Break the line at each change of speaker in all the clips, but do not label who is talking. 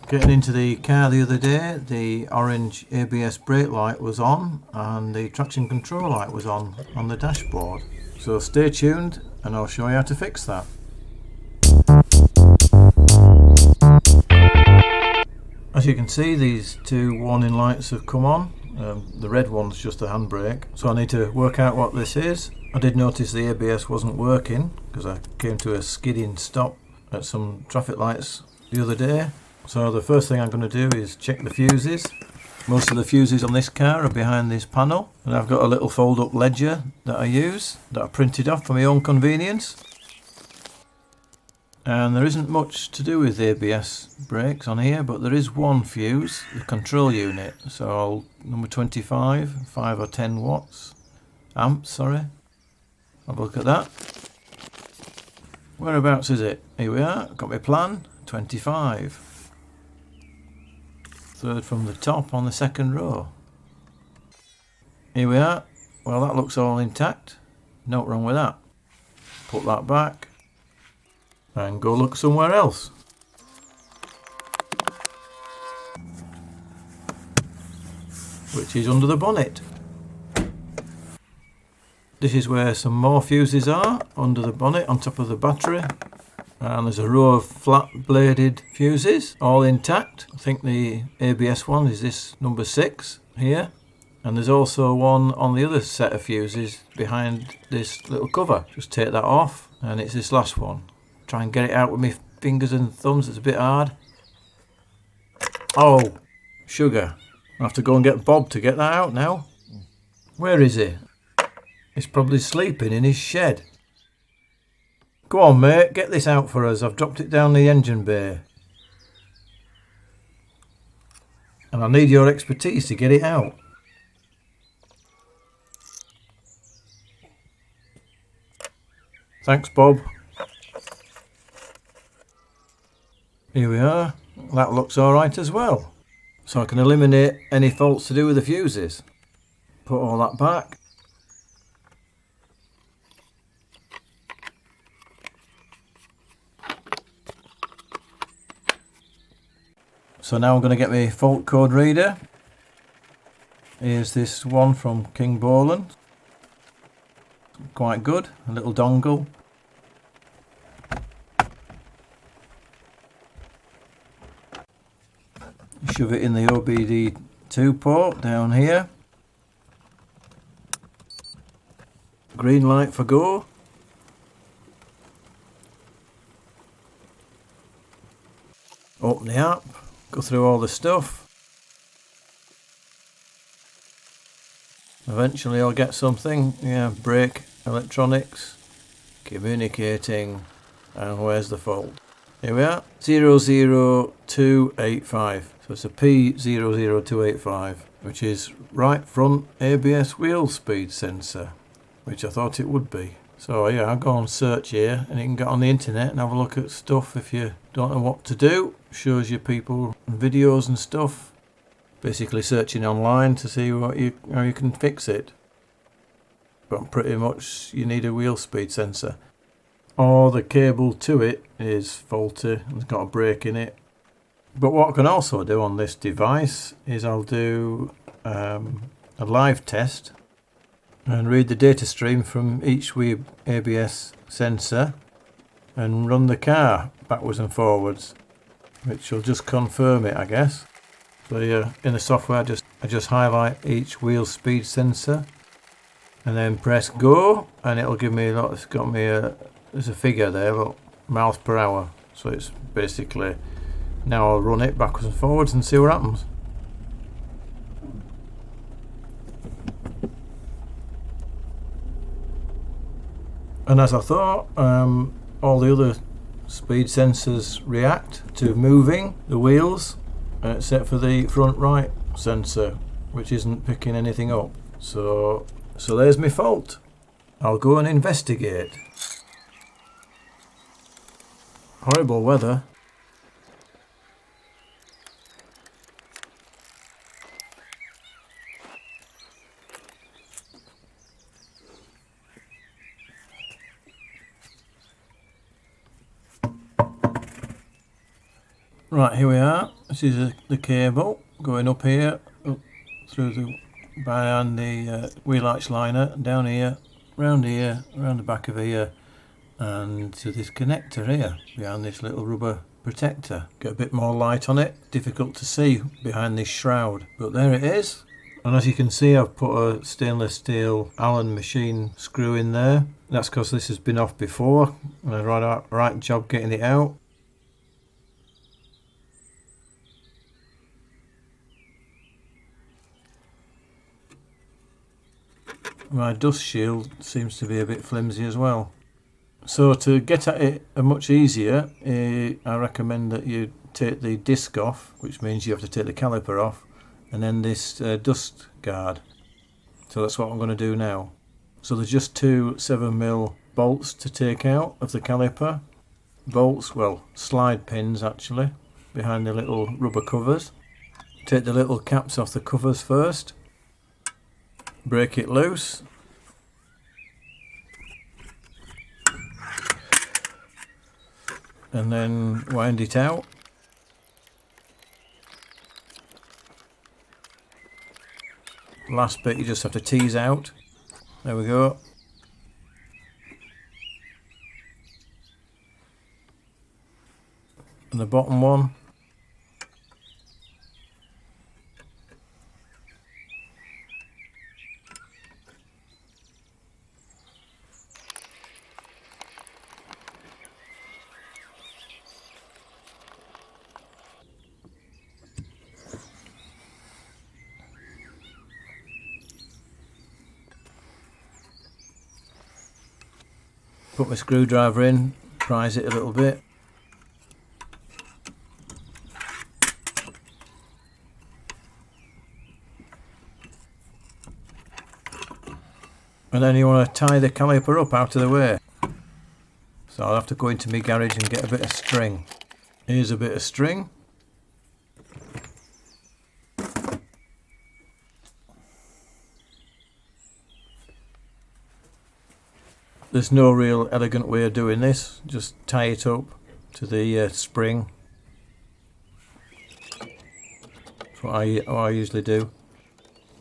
Getting into the car the other day, the orange ABS brake light was on and the traction control light was on the dashboard. So stay tuned and I'll show you how to fix that. As you can see, these two warning lights have come on. The red one's just a handbrake, so I need to work out what this is. I did notice the ABS wasn't working because I came to a skidding stop at some traffic lights the other day. So the first thing I'm going to do is check the fuses. Most of the fuses on this car are behind this panel, and I've got a little fold-up ledger that I use, that I printed off for my own convenience. And there isn't much to do with the ABS brakes on here, but there is one fuse, the control unit. So number 25, 5 or 10 watts, amps, sorry. Have a look at that. Whereabouts is it? Here we are, got my plan, 25. Third from the top on the second row. Here we are. Well, that looks all intact. Nothing wrong with that. Put that back and go look somewhere else. Which is under the bonnet. This is where some more fuses are, under the bonnet on top of the battery. And there's a row of flat bladed fuses, all intact. I think the ABS one is this number 6 here. And there's also one on the other set of fuses behind this little cover. Just take that off, and it's this last one. Try and get it out with my fingers and thumbs, it's a bit hard. Oh, sugar. I have to go and get Bob to get that out now. Where is he? He's probably sleeping in his shed. Go on, mate, get this out for us. I've dropped it down the engine bay. And I need your expertise to get it out. Thanks, Bob. Here we are. That looks alright as well. So I can eliminate any faults to do with the fuses. Put all that back. So now I'm going to get my fault code reader. Here's this one from King Boland. Quite good, a little dongle. Shove it in the OBD2 port down here. Green light for go. Open the app. Go through all the stuff. Eventually I'll get something. Yeah, brake, electronics, communicating, and where's the fault? Here we are, 00285. So it's a P00285, which is right front ABS wheel speed sensor, which I thought it would be. So yeah, I'll go and search here, and you can get on the internet and have a look at stuff if you don't know what to do. Shows you people videos and stuff. Basically searching online to see how you can fix it. But pretty much you need a wheel speed sensor. Or the cable to it is faulty, it's got a break in it. But what I can also do on this device is I'll do a live test and read the data stream from each ABS sensor and run the car backwards and forwards, which will just confirm it, I guess. So yeah, in the software I just highlight each wheel speed sensor and then press go, and it'll give me a lot. It's got me there's a figure there, look, miles per hour. So it's basically, now I'll run it backwards and forwards and see what happens. And as I thought, all the other speed sensors react to moving the wheels, except for the front right sensor, which isn't picking anything up. So there's my fault. I'll go and investigate. Horrible weather. Right, here we are. This is the cable going up here, up through the behind the wheel arch liner, down here, around the back of here, and to this connector here behind this little rubber protector. Get a bit more light on it. Difficult to see behind this shroud, but there it is. And as you can see, I've put a stainless steel Allen machine screw in there. That's because this has been off before, and I did a right job getting it out. My dust shield seems to be a bit flimsy as well. So to get at it much easier, I recommend that you take the disc off, which means you have to take the caliper off, and then this dust guard. So that's what I'm going to do now. So there's just two 7mm bolts to take out of the caliper. Bolts, well, slide pins actually, behind the little rubber covers. Take the little caps off the covers first. Break it loose. And then wind it out. Last bit you just have to tease out. There we go. And the bottom one. Put my screwdriver in, prise it a little bit. And then you want to tie the caliper up out of the way. So I'll have to go into my garage and get a bit of string. Here's a bit of string. There's no real elegant way of doing this, just tie it up to the spring. That's what I usually do.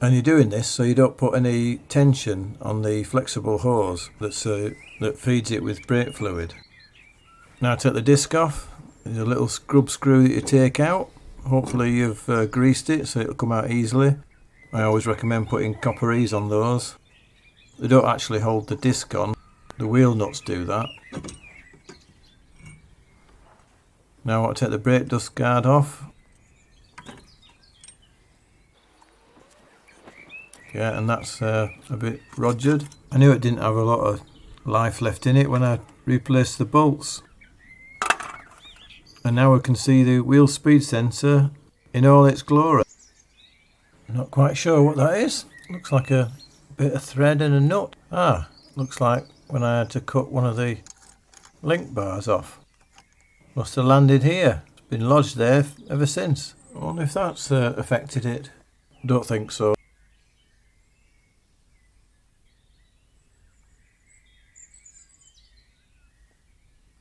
And you're doing this so you don't put any tension on the flexible hose that feeds it with brake fluid. Now take the disc off. There's a little scrub screw that you take out. Hopefully you've greased it so it'll come out easily. I always recommend putting copper E's on those. They don't actually hold the disc on. The wheel nuts do that. Now I want to take the brake dust guard off. Yeah, and that's a bit rogered. I knew it didn't have a lot of life left in it when I replaced the bolts. And now we can see the wheel speed sensor in all its glory. Not quite sure what that is. Looks like a bit of thread and a nut. Ah, looks like when I had to cut one of the link bars off. Must have landed here. It's been lodged there ever since. I wonder if that's affected it. Don't think so.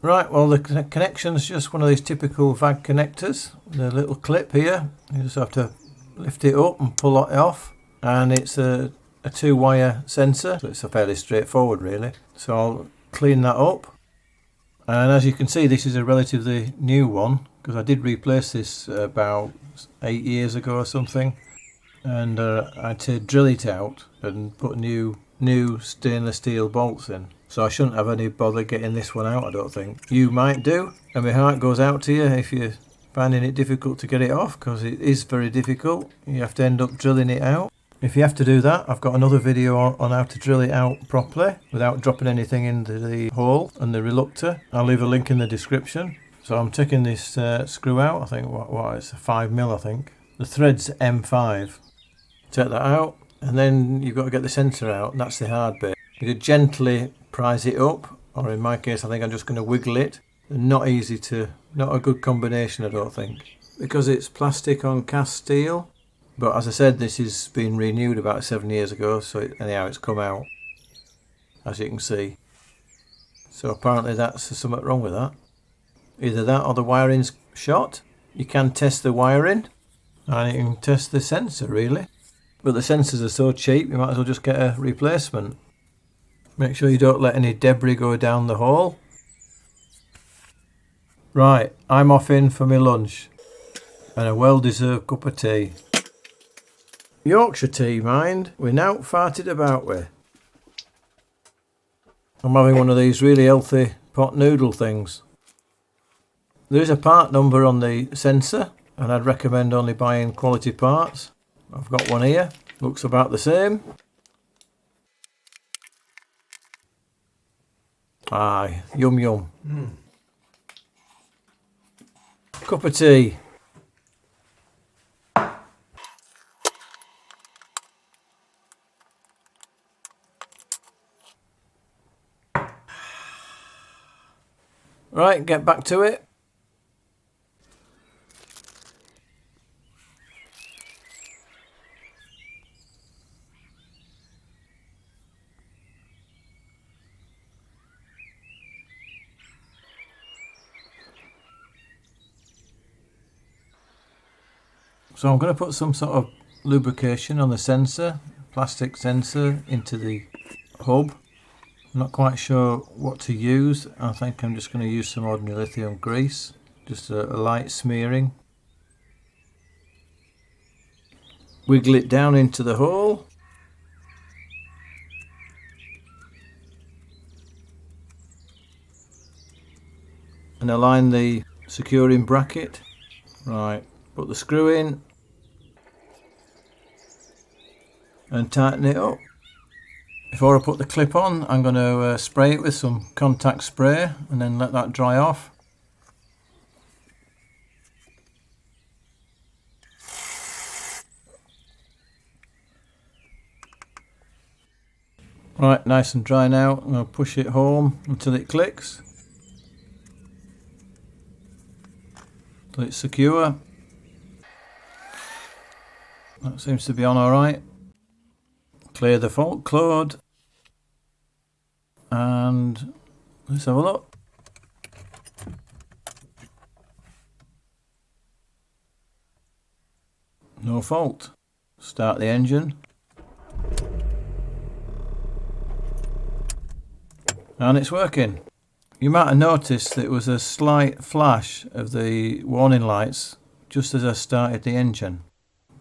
Right, well the connection's just one of these typical VAG connectors. The little clip here, you just have to lift it up and pull it off. And it's a 2-wire sensor, so it's fairly straightforward really. So I'll clean that up. And as you can see, this is a relatively new one, because I did replace this about 8 years ago or something. And I had to drill it out and put new stainless steel bolts in. So I shouldn't have any bother getting this one out, I don't think. You might do, and my heart goes out to you if you're finding it difficult to get it off, because it is very difficult. You have to end up drilling it out. If you have to do that, I've got another video on how to drill it out properly without dropping anything into the hole and the reluctor. I'll leave a link in the description. So I'm taking this screw out. I think what it's a 5mm, I think. The thread's M5. Take that out, and then you've got to get the sensor out, and that's the hard bit. You could gently prise it up, or in my case I think I'm just going to wiggle it. Not a good combination, I don't think, because it's plastic on cast steel. But as I said, this has been renewed about 7 years ago, so anyhow it's come out, as you can see. So apparently that's something wrong with that. Either that or the wiring's shot. You can test the wiring and you can test the sensor really. But the sensors are so cheap you might as well just get a replacement. Make sure you don't let any debris go down the hole. Right, I'm off in for my lunch and a well-deserved cup of tea. Yorkshire tea, mind. We're now farted about with. I'm having one of these really healthy pot noodle things. There is a part number on the sensor and I'd recommend only buying quality parts. I've got one here, looks about the same. Aye, yum yum. Cup of tea. Right, get back to it. So I'm going to put some sort of lubrication on the sensor, plastic sensor, into the hub. I'm not quite sure what to use. I think I'm just going to use some ordinary lithium grease, just a light smearing. Wiggle it down into the hole. And align the securing bracket. Right, put the screw in and tighten it up. Before I put the clip on, I'm going to spray it with some contact spray and then let that dry off. Right, nice and dry now. I'm going to push it home until it clicks. Until it's secure. That seems to be on alright. Clear the fault code and let's have a look. No fault. Start the engine and it's working. You might have noticed there was a slight flash of the warning lights just as I started the engine,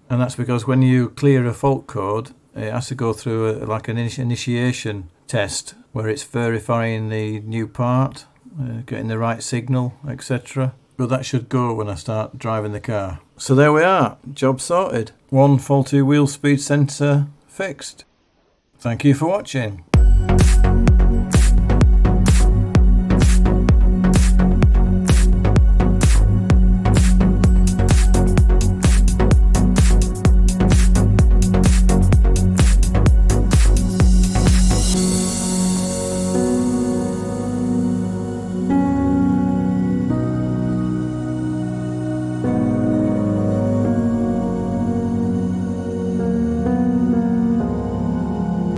and that's because when you clear a fault code it has to go through like an initiation test where it's verifying the new part, getting the right signal, etc. But that should go when I start driving the car. So there we are, job sorted. One faulty wheel speed sensor fixed. Thank you for watching.